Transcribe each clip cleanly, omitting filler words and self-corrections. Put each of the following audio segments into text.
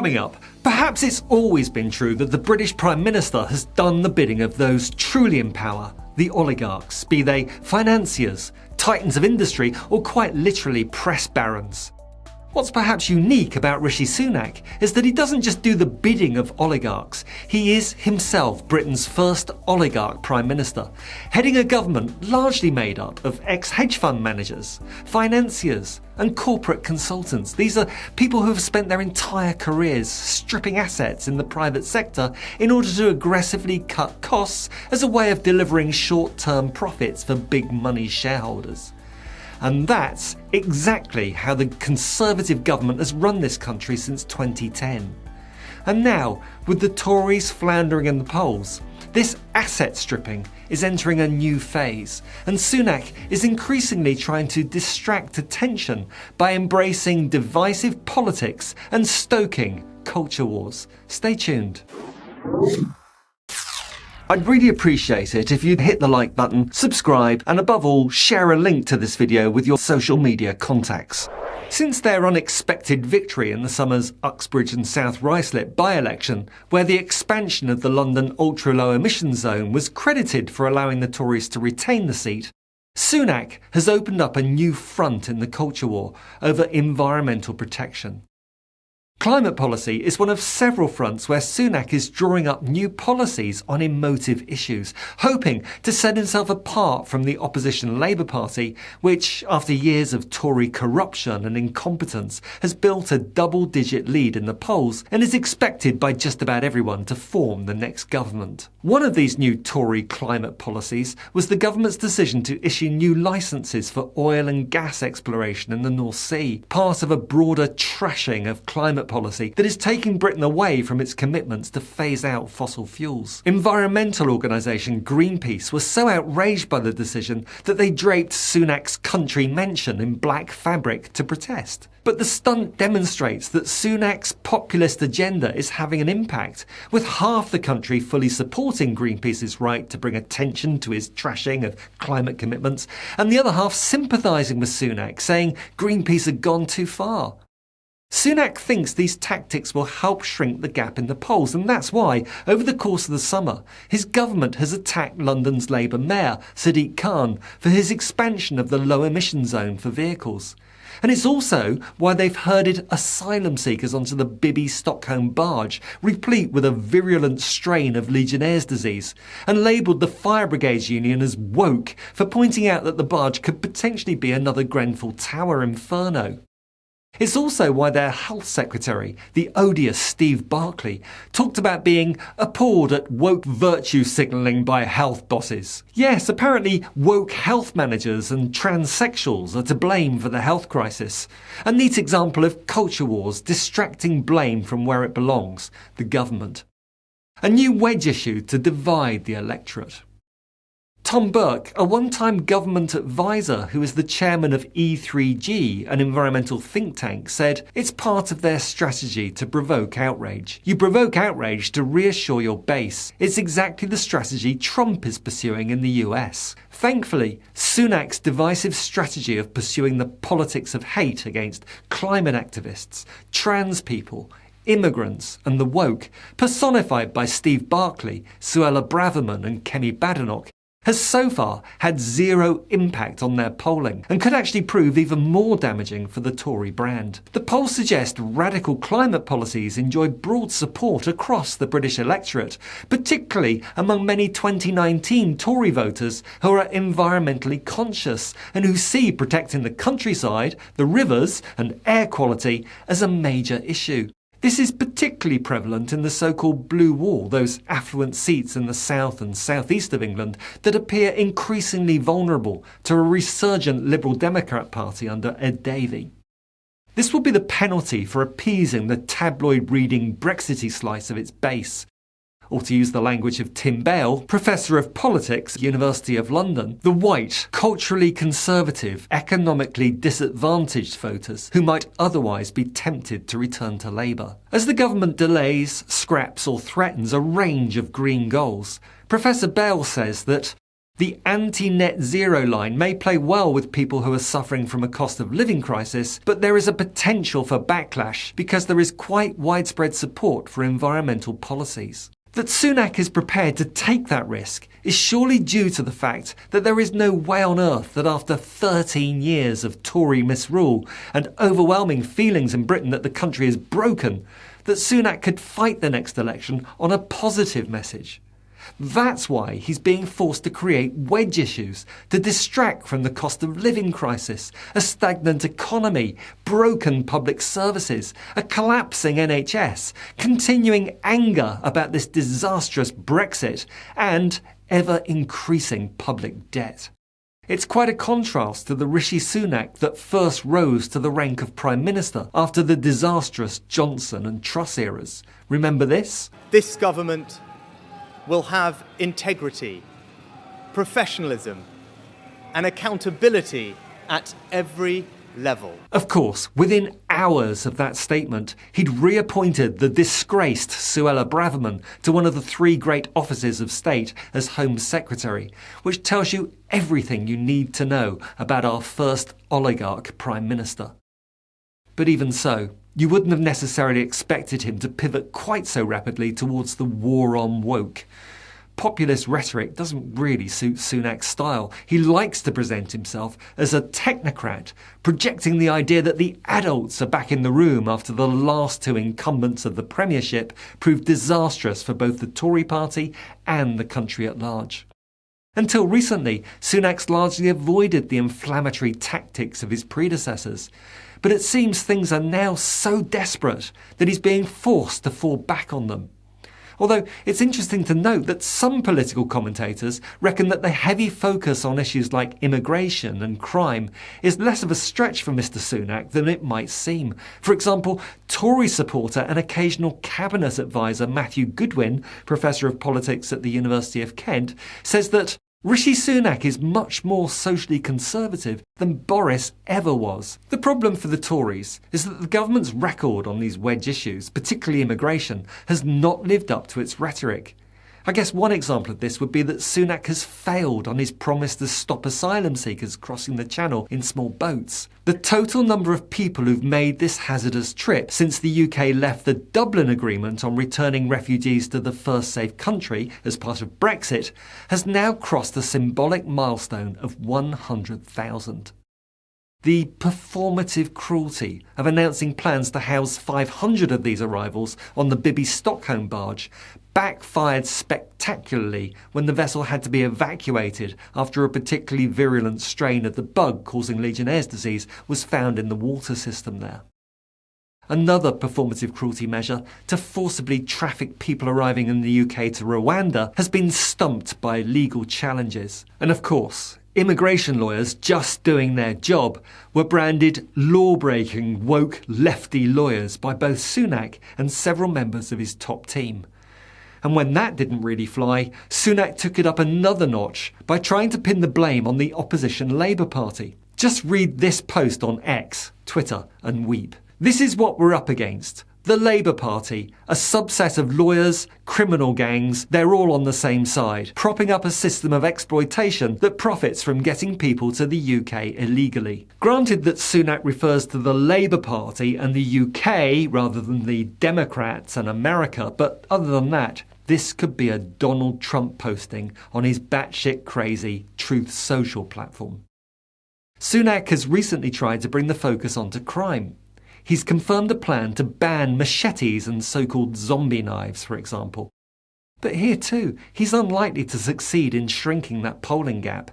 Coming up, perhaps it's always been true that the British Prime Minister has done the bidding of those truly in power, the oligarchs, be they financiers, titans of industry, or quite literally press barons. What's perhaps unique about Rishi Sunak is that he doesn't just do the bidding of oligarchs, he is himself Britain's first oligarch Prime Minister, heading a government largely made up of ex-hedge fund managers, financiers and corporate consultants. These are people who have spent their entire careers stripping assets in the private sector in order to aggressively cut costs as a way of delivering short-term profits for big money shareholders. And that's exactly how the Conservative government has run this country since 2010. And now, with the Tories floundering in the polls, this asset stripping is entering a new phase, and Sunak is increasingly trying to distract attention by embracing divisive politics and stoking culture wars. Stay tuned. I'd really appreciate it if you'd hit the like button, subscribe, and above all, share a link to this video with your social media contacts. Since their unexpected victory in the summer's Uxbridge and South Ruislip by-election, where the expansion of the London ultra-low emission zone was credited for allowing the Tories to retain the seat, Sunak has opened up a new front in the culture war over environmental protection. Climate policy is one of several fronts where Sunak is drawing up new policies on emotive issues, hoping to set himself apart from the opposition Labour Party, which, after years of Tory corruption and incompetence, has built a double-digit lead in the polls and is expected by just about everyone to form the next government. One of these new Tory climate policies was the government's decision to issue new licences for oil and gas exploration in the North Sea, part of a broader trashing of climate policy that is taking Britain away from its commitments to phase out fossil fuels. Environmental organisation Greenpeace was so outraged by the decision that they draped Sunak's country mansion in black fabric to protest. But the stunt demonstrates that Sunak's populist agenda is having an impact, with half the country fully supporting Greenpeace's right to bring attention to his trashing of climate commitments, and the other half sympathising with Sunak, saying Greenpeace had gone too far. Sunak thinks these tactics will help shrink the gap in the polls, and that's why, over the course of the summer, his government has attacked London's Labour Mayor, Sadiq Khan, for his expansion of the low emission zone for vehicles. And it's also why they've herded asylum seekers onto the Bibby Stockholm barge, replete with a virulent strain of Legionnaire's disease, and labelled the Fire Brigades Union as woke for pointing out that the barge could potentially be another Grenfell Tower inferno. It's also why their health secretary, the odious Steve Barclay, talked about being appalled at woke virtue signalling by health bosses. Yes, apparently woke health managers and transsexuals are to blame for the health crisis. A neat example of culture wars distracting blame from where it belongs, the government. A new wedge issue to divide the electorate. Tom Burke, a one-time government advisor who is the chairman of E3G, an environmental think tank, said it's part of their strategy to provoke outrage. You provoke outrage to reassure your base. It's exactly the strategy Trump is pursuing in the US. Thankfully, Sunak's divisive strategy of pursuing the politics of hate against climate activists, trans people, immigrants and the woke, personified by Steve Barclay, Suella Braverman and Kemi Badenoch, has so far had zero impact on their polling and could actually prove even more damaging for the Tory brand. The polls suggest radical climate policies enjoy broad support across the British electorate, particularly among many 2019 Tory voters who are environmentally conscious and who see protecting the countryside, the rivers and air quality as a major issue. This is particularly prevalent in the so-called Blue Wall, those affluent seats in the south and southeast of England that appear increasingly vulnerable to a resurgent Liberal Democrat Party under Ed Davey. This will be the penalty for appeasing the tabloid-reading Brexity slice of its base. Or to use the language of Tim Bale, Professor of Politics at University of London, the white, culturally conservative, economically disadvantaged voters who might otherwise be tempted to return to Labour. As the government delays, scraps or threatens a range of green goals, Professor Bale says that The anti-net zero line may play well with people who are suffering from a cost of living crisis, but there is a potential for backlash because there is quite widespread support for environmental policies. That Sunak is prepared to take that risk is surely due to the fact that there is no way on earth that after 13 years of Tory misrule and overwhelming feelings in Britain that the country is broken, that Sunak could fight the next election on a positive message. That's why he's being forced to create wedge issues to distract from the cost of living crisis, a stagnant economy, broken public services, a collapsing NHS, continuing anger about this disastrous Brexit, and ever-increasing public debt. It's quite a contrast to the Rishi Sunak that first rose to the rank of Prime Minister after the disastrous Johnson and Truss eras. Remember this? This government will have integrity, professionalism, and accountability at every level. Of course, within hours of that statement, he'd reappointed the disgraced Suella Braverman to one of the 3 great offices of state as Home Secretary, which tells you everything you need to know about our first oligarch Prime Minister. But even so, you wouldn't have necessarily expected him to pivot quite so rapidly towards the war on woke. Populist rhetoric doesn't really suit Sunak's style. He likes to present himself as a technocrat, projecting the idea that the adults are back in the room after the last 2 incumbents of the premiership proved disastrous for both the Tory party and the country at large. Until recently, Sunak's largely avoided the inflammatory tactics of his predecessors. But it seems things are now so desperate that he's being forced to fall back on them. Although it's interesting to note that some political commentators reckon that the heavy focus on issues like immigration and crime is less of a stretch for Mr Sunak than it might seem. For example, Tory supporter and occasional cabinet advisor Matthew Goodwin, Professor of Politics at the University of Kent, says that Rishi Sunak is much more socially conservative than Boris ever was. The problem for the Tories is that the government's record on these wedge issues, particularly immigration, has not lived up to its rhetoric. I guess one example of this would be that Sunak has failed on his promise to stop asylum seekers crossing the Channel in small boats. The total number of people who've made this hazardous trip since the UK left the Dublin Agreement on returning refugees to the first safe country as part of Brexit has now crossed the symbolic milestone of 100,000. The performative cruelty of announcing plans to house 500 of these arrivals on the Bibi Stockholm barge backfired spectacularly when the vessel had to be evacuated after a particularly virulent strain of the bug causing Legionnaire's disease was found in the water system there. Another performative cruelty measure to forcibly traffic people arriving in the UK to Rwanda has been stumped by legal challenges. And of course, immigration lawyers just doing their job were branded law-breaking, woke, lefty lawyers by both Sunak and several members of his top team. And when that didn't really fly, Sunak took it up another notch by trying to pin the blame on the opposition Labour Party. Just read this post on X, Twitter, and weep. This is what we're up against. The Labour Party, a subset of lawyers, criminal gangs, they're all on the same side, propping up a system of exploitation that profits from getting people to the UK illegally. Granted that Sunak refers to the Labour Party and the UK rather than the Democrats and America, but other than that, this could be a Donald Trump posting on his batshit crazy Truth Social platform. Sunak has recently tried to bring the focus onto crime. He's confirmed a plan to ban machetes and so-called zombie knives, for example. But here too, he's unlikely to succeed in shrinking that polling gap.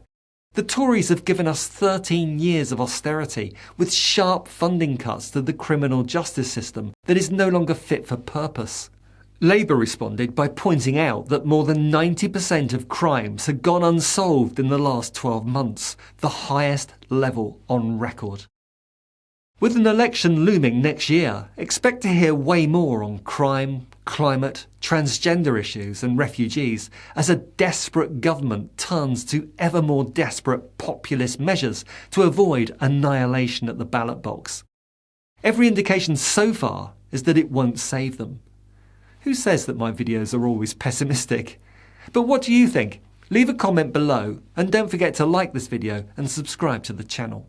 The Tories have given us 13 years of austerity, with sharp funding cuts to the criminal justice system that is no longer fit for purpose. Labour responded by pointing out that more than 90% of crimes had gone unsolved in the last 12 months, the highest level on record. With an election looming next year, expect to hear way more on crime, climate, transgender issues and refugees as a desperate government turns to ever more desperate populist measures to avoid annihilation at the ballot box. Every indication so far is that it won't save them. Who says that my videos are always pessimistic? But what do you think? Leave a comment below and don't forget to like this video and subscribe to the channel.